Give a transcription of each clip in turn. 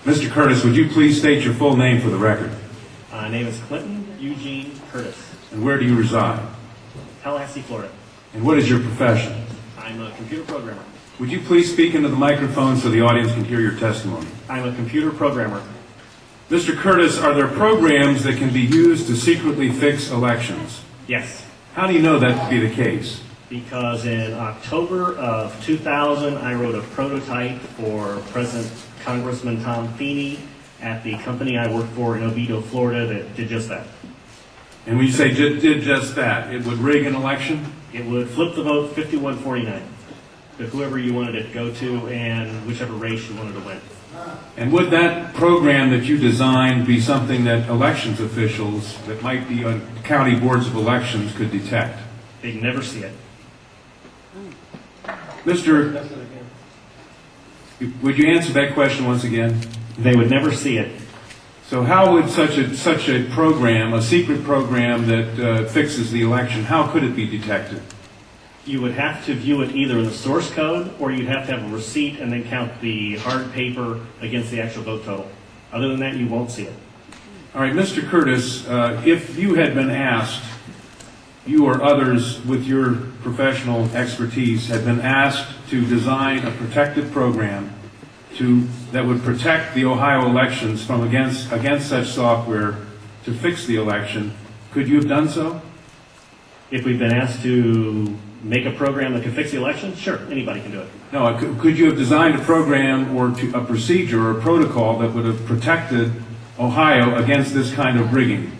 Mr. Curtis, would you please state your full name for the record? My name is Clinton Eugene Curtis, And where do you reside? Tallahassee, Florida. And what is your profession? I'm a computer programmer. Would you please speak into the microphone so the audience can hear your testimony? I'm a computer programmer. Mr. Curtis, are there programs that can be used to secretly fix elections? Yes, How do you know that to be the case? because in October of 2000, I wrote a prototype for President Congressman Tom Feeney at the company I work for in Oviedo, Florida, that did just that. And when you say did just that, it would rig an election? It would flip the vote 51-49 to whoever you wanted it to go to and whichever race you wanted to win. And would that program that you designed be something that elections officials that might be on county boards of elections could detect? They'd never see it. Mr. Would you answer that question once again? They would never see it. So how would such a program, a secret program that fixes the election, how could it be detected? You would have to view it either in the source code, or you'd have to have a receipt and then count the hard paper against the actual vote total. Other than that, you won't see it. All right, Mr. Curtis, if you had been asked, you or others with your professional expertise had been asked to design a protective program that would protect the Ohio elections from against such software to fix the election, could you have done so? If we've been asked to make a program that can fix the election, sure, anybody can do it. No, could you have designed a program or a procedure or a protocol that would have protected Ohio against this kind of rigging?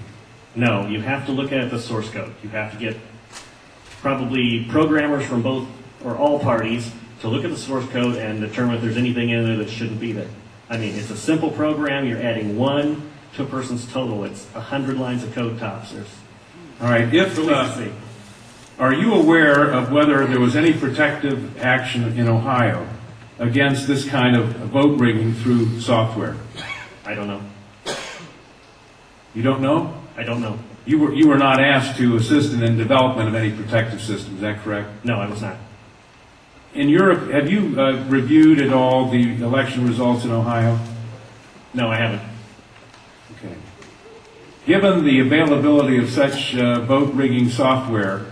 No, you have to look at the source code. You have to get probably programmers from both or all parties to look at the source code and determine if there's anything in there that shouldn't be there. I mean, it's a simple program. You're adding 1 to a person's total. It's 100 lines of code tops. All right. Are you aware of whether there was any protective action in Ohio against this kind of vote rigging through software? I don't know. You don't know? I don't know. You were not asked to assist in the development of any protective system. Is that correct? No, I was not. In Europe, have you reviewed at all the election results in Ohio? No, I haven't. Okay. Given the availability of such vote rigging software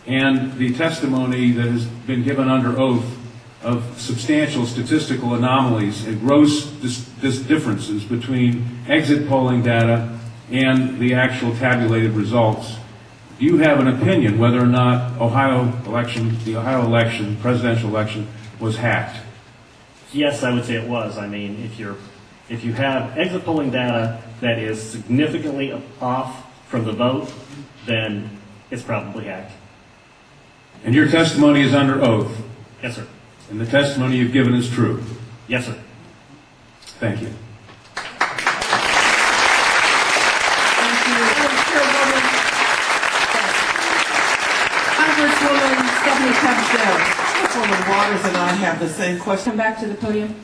and the testimony that has been given under oath of substantial statistical anomalies and gross differences between exit polling data and the actual tabulated results, do you have an opinion whether or not the Ohio election, presidential election, was hacked? Yes, I would say it was. I mean, if you have exit polling data that is significantly off from the vote, then it's probably hacked. And your testimony is under oath? Yes, sir. And the testimony you've given is true? Yes, sir. Thank you. Congresswoman Stephanie Capshaw. Councilwoman Waters and I have the same question. Come back to the podium.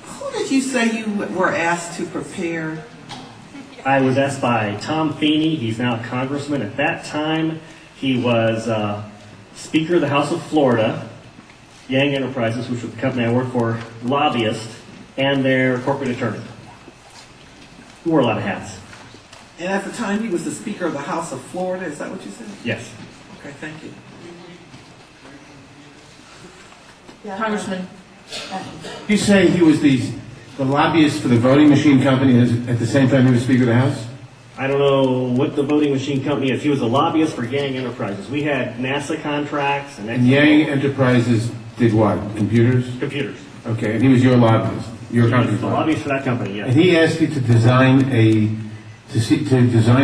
Who did you say you were asked to prepare? I was asked by Tom Feeney. He's now a congressman. At that time, he was Speaker of the House of Florida, Yang Enterprises, which was the company I work for, lobbyist, and their corporate attorney. He wore a lot of hats. And at the time, he was the Speaker of the House of Florida. Is that what you said? Yes. Okay, thank you. Congressman. You say he was the lobbyist for the voting machine company at the same time he was Speaker of the House? I don't know what the voting machine company is. He was a lobbyist for Yang Enterprises. We had NASA contracts and Yang Enterprises did what? Computers? computers. Okay, and he was your lobbyist, your He was company's the lobbyist. lobbyist for that company, yes. And he asked you to design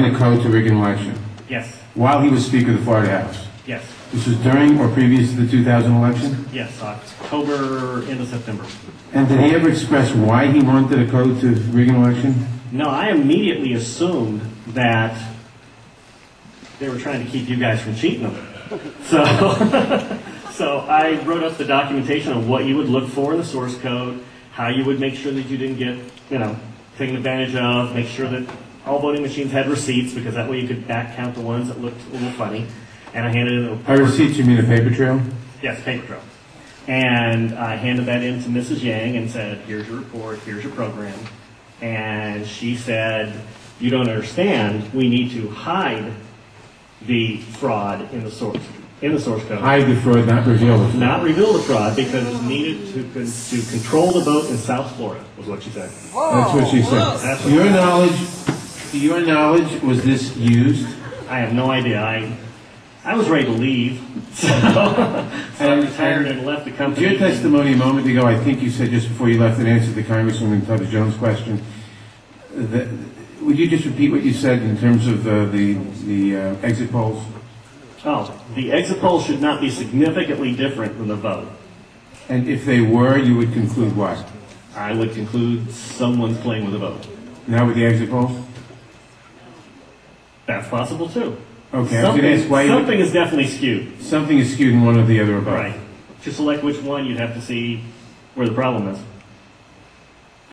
a code to rig an election Yes. while he was Speaker of the Florida House. Yes. This was during or previous to the 2000 election? Yes. October into September. And did he ever express why he wanted a code to rig an election? No, I immediately assumed that they were trying to keep you guys from cheating them. So, so I wrote up the documentation of what you would look for in the source code, how you would make sure that you didn't get, taken advantage of, make sure that all voting machines had receipts, because that way you could back count the ones that looked a little funny. And I handed it By receipts, you mean a paper trail? Yes, paper trail. And I handed that in to Mrs. Yang and said, here's your report, here's your program. And she said, you don't understand, we need to hide the fraud in the source code. Hide the fraud, not reveal the fraud. Not reveal the fraud because it's needed to control the vote in South Florida, was what she said. That's what she said. That's To your knowledge, was this used? I have no idea. I was ready to leave, so I retired and left the company. Your testimony a moment ago, I think you said just before you left in answer to Congresswoman Tubby Jones' question, would you just repeat what you said in terms of the exit polls? Oh, the exit polls should not be significantly different than the vote. And if they were, you would conclude what? I would conclude someone's playing with the vote. Not with the exit polls? That's possible too. Okay, I was going to ask why something is definitely skewed. something is skewed in one or the other about. Right. To select which one, you'd have to see where the problem is.